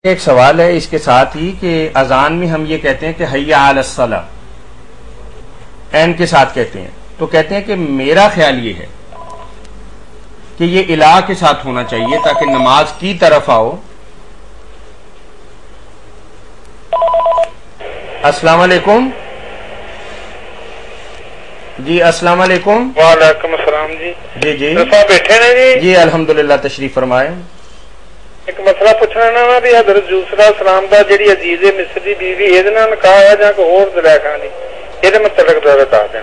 ایک سوال ہے اس کے ساتھ ہی کہ اذان میں ہم یہ کہتے ہیں کہ حی علی الصلاۃ عین کے ساتھ کہتے ہیں، تو کہتے ہیں کہ میرا خیال یہ ہے کہ یہ الہ کے ساتھ ہونا چاہیے تاکہ نماز کی طرف آؤ۔ السلام علیکم جی، السلام علیکم۔ وعلیکم السلام جی۔ جی بیٹھے نے جی؟ جی الحمدللہ، تشریف فرمائے۔ ایک مسئلہ پوچھنا نا بھی حضرت یوسف علیہ السلام دا جڑی عزیز مصر دی بیوی اے نال نکاح ہے یا کوئی اور زلیخا نہیں، اے دے متعلق بتا دیں۔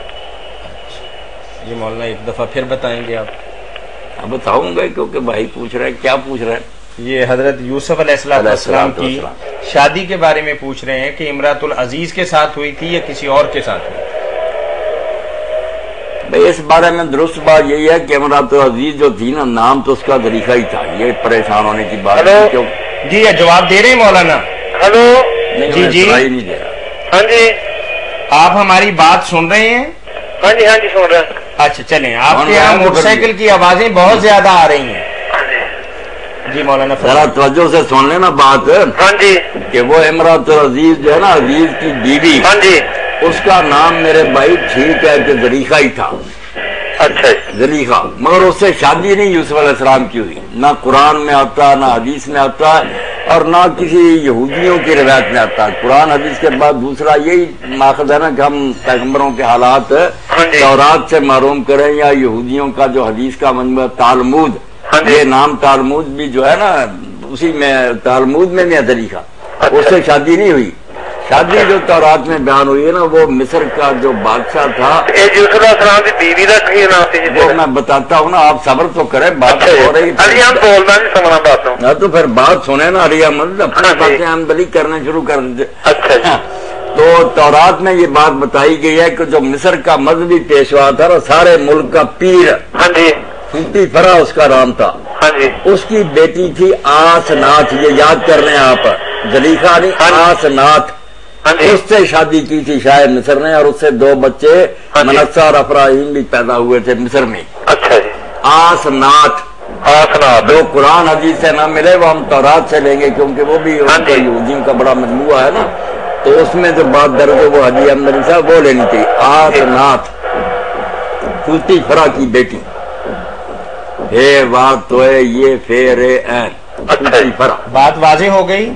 جی مولانا ایک دفعہ پھر بتائیں گے آپ؟ بتاؤں گا کیونکہ بھائی پوچھ رہے ہیں، کیا پوچھ رہے ہیں؟ یہ حضرت یوسف علیہ السلام کی شادی کے بارے میں پوچھ رہے ہیں کہ امراۃ العزیز کے ساتھ ہوئی تھی یا کسی اور کے ساتھ ہوئی؟ بھائی اس بارے میں درست بات یہی ہے کہ امراۃ العزیز جو تھی نا، نام تو اس کا طریقہ ہی تھا، یہ پریشان ہونے کی بات ہے۔ جی جواب دے رہے ہیں مولانا؟ ہلو جی جی نہیں دے رہا۔ ہاں جی آپ ہماری بات سن رہے ہیں؟ ہاں جی سن رہے ہیں۔ اچھا چلیں، آپ کے یہاں موٹر سائیکل کی آوازیں بہت زیادہ آ رہی ہیں۔ جی مولانا ذرا توجہ سے سن لینا بات۔ ہاں جی کہ وہ امراۃ العزیز جو ہے نا، عزیز کی بیوی، ہاں جی اس کا نام میرے بھائی ٹھیک ہے کہ زلیخا ہی تھا۔ اچھا زلیخا، مگر اس سے شادی نہیں یوسف علیہ السلام کی ہوئی، نہ قرآن میں آتا، نہ حدیث میں آتا، اور نہ کسی یہودیوں کی روایت میں آتا۔ قرآن حدیث کے بعد دوسرا یہی ماخذ ہے نا کہ ہم پیغمبروں کے حالات تورات سے معلوم کریں، یا یہودیوں کا جو حدیث کا مجموعہ تالمود، یہ نام تالمود بھی جو ہے نا، اسی میں تالمود میں زلیخا، اس سے شادی نہیں ہوئی۔ شادی جو تورات میں بیان ہوئی ہے نا، وہ مصر کا جو بادشاہ تھا، یوسف علیہ السلام کی بیوی کا کی نام تھی؟ وہ میں بتاتا ہوں نا، آپ صبر تو کریں، بات ہو رہی ہے تو پھر بات سنیں نا۔ علی احمد اپنی باتیں ہم بلی کرنے شروع کر دیتے۔ تو تورات میں یہ بات بتائی گئی ہے کہ جو مصر کا مذہبی پیشوا تھا، سارے ملک کا پیر، پھوٹی فرا اس کا نام تھا، اس کی بیٹی تھی آسنات، یہ یاد کر رہے ہیں آپ، زلیخا نہیں، آسنات، اس سے شادی کی تھی شاید مصر نے، اور اس سے دو بچے منسا اور افراہیم بھی پیدا ہوئے تھے مصر میں۔ آسنات جو قرآن حدیث سے نہ ملے وہ ہم تورات سے لیں گے، کیونکہ وہ بھی یہودیوں کا بڑا مجموعہ ہے نا، تو اس میں جو بات درج ہے وہ حدیث احمد صاحب وہ لینی تھی۔ آسنات پھوٹی فرا کی بیٹی، بات تو ہے یہ فیر بات واضح ہو گئی۔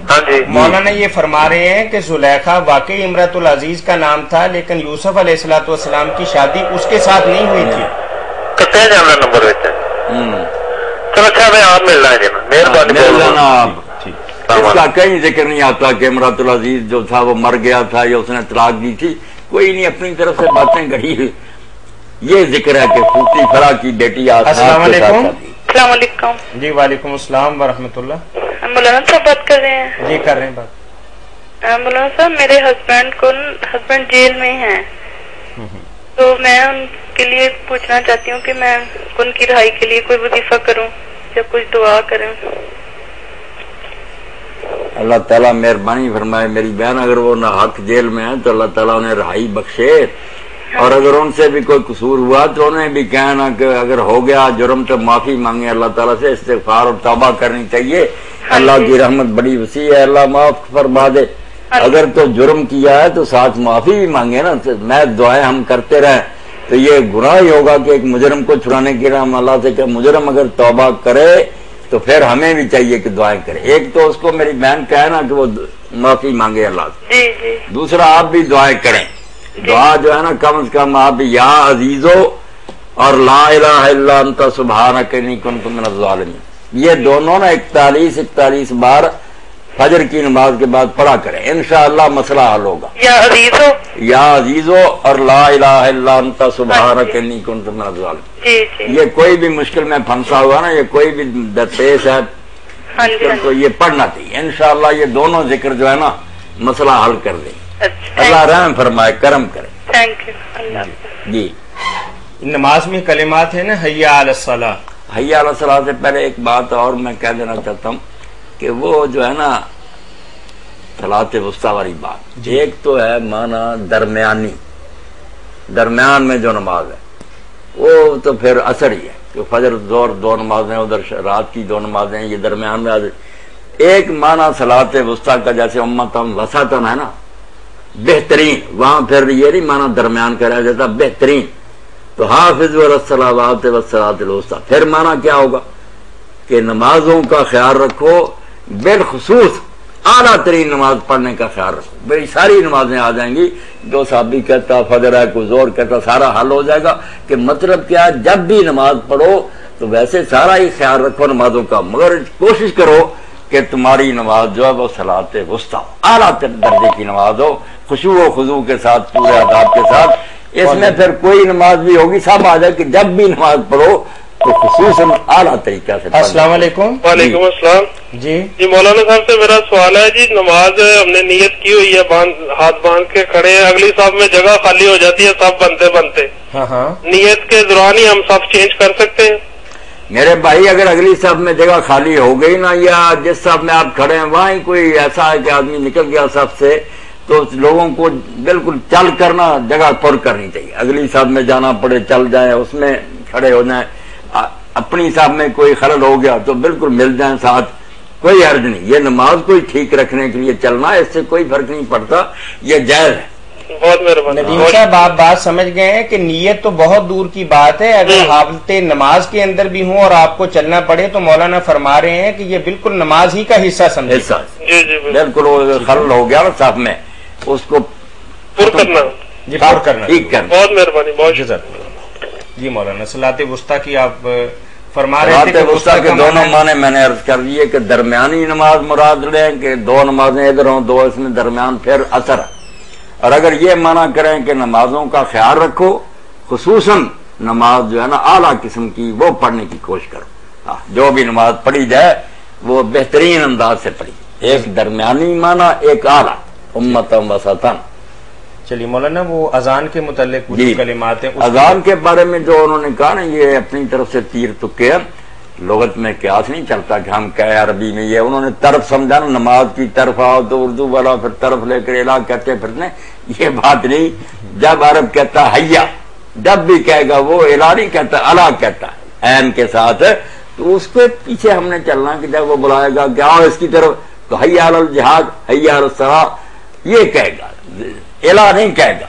مولانا یہ فرما رہے ہیں کہ زلیخا واقعی امراۃ العزیز کا نام تھا، لیکن یوسف علیہ السلام کی شادی اس کے ساتھ نہیں ہوئی تھی۔ اس کا کہیں ذکر نہیں آتا کہ امراۃ العزیز جو تھا وہ مر گیا تھا یا اس نے طلاق دی تھی، کوئی نہیں اپنی طرف سے باتیں گڑھی۔ یہ ذکر ہے کہ پھوٹی فرا کی بیٹی السلام علیکم۔ السلام علیکم۔ جی وعلیکم السلام ورحمۃ اللہ۔ مولانا صاحب بات کر رہے ہیں؟ جی کر رہے ہیں بات۔ مولانا صاحب میرے ہسبینڈ جیل میں ہیں، تو میں ان کے لیے پوچھنا چاہتی ہوں کہ میں ان کی رہائی کے لیے کوئی وظیفہ کروں یا کچھ دعا کروں؟ اللہ تعالیٰ مہربانی فرمائے، میری بہن اگر وہ نہ حق جیل میں ہے تو اللہ تعالیٰ انہیں رہائی بخشے، اور اگر ان سے بھی کوئی قصور ہوا تو انہیں بھی کہنا کہ اگر ہو گیا جرم تو معافی مانگے اللہ تعالیٰ سے، استغفار اور توبہ کرنی چاہیے۔ اللہ کی رحمت بڑی وسیع ہے، اللہ معاف فرما دے۔ اگر تو جرم کیا ہے تو ساتھ معافی بھی مانگے نا، میں دعائیں ہم کرتے رہیں تو یہ گناہ ہی ہوگا کہ ایک مجرم کو چھڑانے کے لیے ہم اللہ سے کہ مجرم اگر توبہ کرے تو پھر ہمیں بھی چاہیے کہ دعائیں کرے۔ ایک تو اس کو میری بہن کہنا کہ وہ معافی مانگے اللہ سے، دوسرا آپ بھی دعائیں کریں۔ دعا جو ہے نا کم از کم آپ یا عزیزو اور لا الہ الا انت سبحانک انی کنت من الظالمین، یہ دونوں نا 41 بار فجر کی نماز کے بعد پڑھا کریں، انشاءاللہ مسئلہ حل ہوگا۔ یا عزیزو اور لا الہ الا انت سبحانک انی کنت من الظالمین، یہ کوئی بھی مشکل میں پھنسا ہوا نا، یہ کوئی بھی درپیش ہے تو یہ پڑھنا چاہیے، انشاءاللہ یہ دونوں ذکر جو ہے نا مسئلہ حل کر دیں۔ اللہ رحم فرمائے، کرم کرے۔ Thank you. جی نماز میں کلمات ہیں نا، حی علی الصلاۃ، حی علی الصلاۃ سے پہلے ایک بات اور میں کہہ دینا چاہتا ہوں کہ وہ جو ہے نا صلاۃ وسطیٰ والی بات، ایک تو ہے معنی درمیان میں جو نماز ہے وہ تو پھر اثر ہی ہے کہ فجر زور دو نمازیں، ادھر رات کی دو نمازیں، یہ درمیان میں ایک معنی صلاۃ وسطیٰ کا جیسے امتم وسطن ہے نا بہترین، وہاں پھر یہ نہیں معنی درمیان کا رہ جاتا بہترین، تو حافظ الصلاوات والصلاۃ الوسطیٰ پھر معنی کیا ہوگا کہ نمازوں کا خیال رکھو، بالخصوص اعلیٰ ترین نماز پڑھنے کا خیال رکھو. بڑی ساری نمازیں آ جائیں گی، جو صحابی کہتا فجر ہے کوئی زور کہتا، سارا حل ہو جائے گا کہ مطلب کیا ہے جب بھی نماز پڑھو تو ویسے سارا ہی خیال رکھو نمازوں کا، مگر کوشش کرو کہ تمہاری نماز جو ہے وہ صلاۃ وسطیٰ اعلیٰ درجے کی نماز ہو، خشوع و خضوع کے ساتھ، پورے آداب کے ساتھ. اس میں پھر کوئی نماز بھی ہوگی سب آ جائے کہ جب بھی نماز پڑھو تو خصوصاً اعلیٰ طریقہ سے. السلام علیکم. وعلیکم السلام. جی مولانا صاحب سے میرا سوال ہے جی، نماز ہم نے نیت کی ہوئی ہے، ہاتھ باندھ کے کھڑے ہیں، اگلی صف میں جگہ خالی ہو جاتی ہے صف بنتے ہاں نیت کے دوران ہی ہم صف چینج کر سکتے ہیں؟ میرے بھائی اگر اگلی صف میں جگہ خالی ہو گئی نا، یا جس صف میں آپ کھڑے ہیں وہاں کوئی ایسا ہے کہ آدمی نکل گیا صف سے، تو لوگوں کو بالکل چل کرنا جگہ پر کرنی چاہیے. اگلی صف میں جانا پڑے چل جائیں، اس میں کھڑے ہو جائیں. اپنی صف میں کوئی خلل ہو گیا تو بالکل مل جائیں ساتھ، کوئی حرج نہیں. یہ نماز کو ٹھیک رکھنے کے لیے چلنا، اس سے کوئی فرق نہیں پڑتا، یہ جائز ہے. بہت مہربانی. ندیم صاحب آپ بات سمجھ گئے ہیں کہ نیت تو بہت دور کی بات ہے، اگر حالت نماز کے اندر بھی ہوں اور آپ کو چلنا پڑے تو مولانا فرما رہے ہیں کہ یہ بالکل نماز ہی کا حصہ سمجھے. جی بالکل خلل ہو گیا صف میں، اس کو پر کرنا، جی پر کرنا. ٹھیک کرنا. بہت مہربانی. بہت جی مولانا صلاۃ وسطیٰ کی آپ فرما رہے تھے صلاۃ وسطیٰ کے دونوں معنی میں نے عرض کر دیے کہ درمیانی نماز مراد لیں کہ دو نمازیں ادھر ہوں، دو اس میں درمیان پھر اثر ہے. اور اگر یہ معنی کریں کہ نمازوں کا خیال رکھو، خصوصاً نماز جو ہے نا اعلیٰ قسم کی وہ پڑھنے کی کوشش کرو. جو بھی نماز پڑھی جائے وہ بہترین انداز سے پڑھی، ایک درمیانی معنی ایک اعلیٰ امتم وسطن. چلیے مولانا وہ اذان کے متعلق کچھ کلمات ہیں. اذان کے بارے میں جو انہوں نے کہا نا، یہ اپنی طرف سے تیر تکے ہیں، لغت میں قیاس نہیں چلتا کہ ہم کہے عربی میں. یہ انہوں نے طرف سمجھا نا، نماز کی طرف آؤ تو اردو والا پھر طرف لے کر الہ کہتے پھرنے، یہ بات نہیں. جب عرب کہتا حیا، جب بھی کہے گا وہ الہ نہیں کہتا، الہ کہتا عین کے ساتھ، تو اس کے پیچھے ہم نے چلنا کہ جب وہ بلائے گا کہ آؤ اس کی طرف تو حیا علی الجہاد، حیا علی الصلاۃ یہ کہے گا، الہ نہیں کہے گا.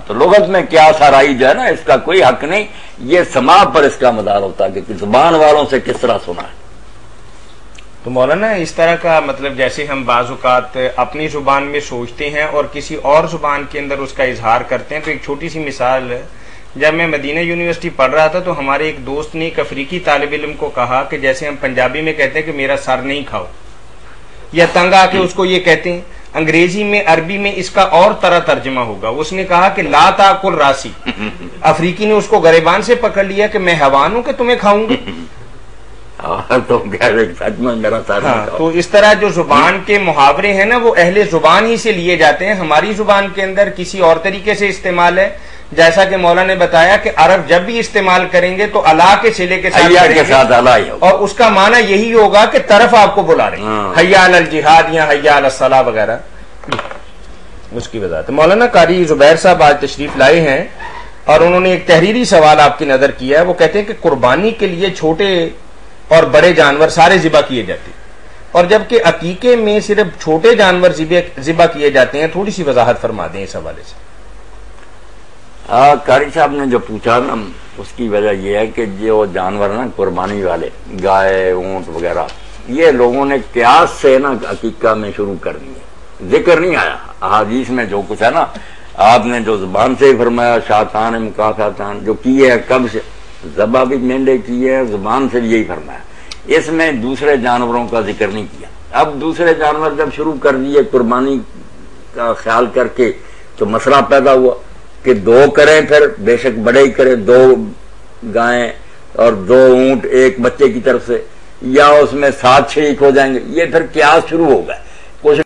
تو لغت میں قیاس آرائی جو ہے نا، اس کا کوئی حق نہیں. یہ سماع پر اس کا مدار ہوتا ہے کہ زبان والوں سے کس طرح سنا ہے. تو مولانا اس طرح کا مطلب جیسے ہم بعض اوقات اپنی زبان میں سوچتے ہیں اور کسی اور زبان کے اندر اس کا اظہار کرتے ہیں. تو ایک چھوٹی سی مثال ہے، جب میں مدینہ یونیورسٹی پڑھ رہا تھا تو ہمارے ایک دوست نے ایک افریقی طالب علم کو کہا کہ جیسے ہم پنجابی میں کہتے ہیں کہ میرا سر نہیں کھاؤ، یا تنگ آ کے اس کو یہ کہتے ہیں، انگریزی میں عربی میں اس کا اور طرح ترجمہ ہوگا. اس نے کہا کہ لا تاکل راسی. افریقی نے اس کو گریبان سے پکڑ لیا کہ میں حیوان ہوں کہ تمہیں کھاؤں گا. تو اس طرح جو زبان کے محاورے ہیں نا وہ اہل زبان ہی سے لیے جاتے ہیں. ہماری زبان کے اندر کسی اور طریقے سے استعمال ہے، جیسا کہ مولا نے بتایا کہ عرب جب بھی استعمال کریں گے تو اللہ کے صلے کے ساتھ اور اس کا معنی یہی ہوگا کہ طرف آپ کو بلا رہے ہیں، حیا علی الجہاد یا حیا علی الصلاۃ وغیرہ. اس کی وضاحت مولانا قاری زبیر صاحب آج تشریف لائے ہیں اور انہوں نے ایک تحریری سوال آپ کی نظر کیا ہے. وہ کہتے ہیں کہ قربانی کے لیے چھوٹے اور بڑے جانور سارے ذبح کیے جاتے ہیں، اور جبکہ عقیقے میں صرف چھوٹے جانور ذبح کیے جاتے ہیں. تھوڑی سی وضاحت فرما دیں اس حوالے سے. قاری صاحب نے جو پوچھا نا، اس کی وجہ یہ ہے کہ جو جانور نا قربانی والے، گائے اونٹ وغیرہ، یہ لوگوں نے قیاس سے نا عقیقہ میں شروع کر دی ہے. ذکر نہیں آیا احادیث میں جو کچھ ہے نا، آپ نے جو زبان سے ہی فرمایا شاطان مکافاتان جو کیے ہے، کب سے ذبح بھی مینڈے کیے ہے، زبان سے بھی یہی فرمایا. اس میں دوسرے جانوروں کا ذکر نہیں کیا. اب دوسرے جانور جب شروع کر دیے قربانی کا خیال کر کے تو مسئلہ پیدا ہوا کہ دو کریں، پھر بے شک بڑے ہی کریں، 2 گائیں اور 2 اونٹ ایک بچے کی طرف سے، یا اس میں 7 شریک ہو جائیں گے. یہ پھر قیاس شروع ہو گئے.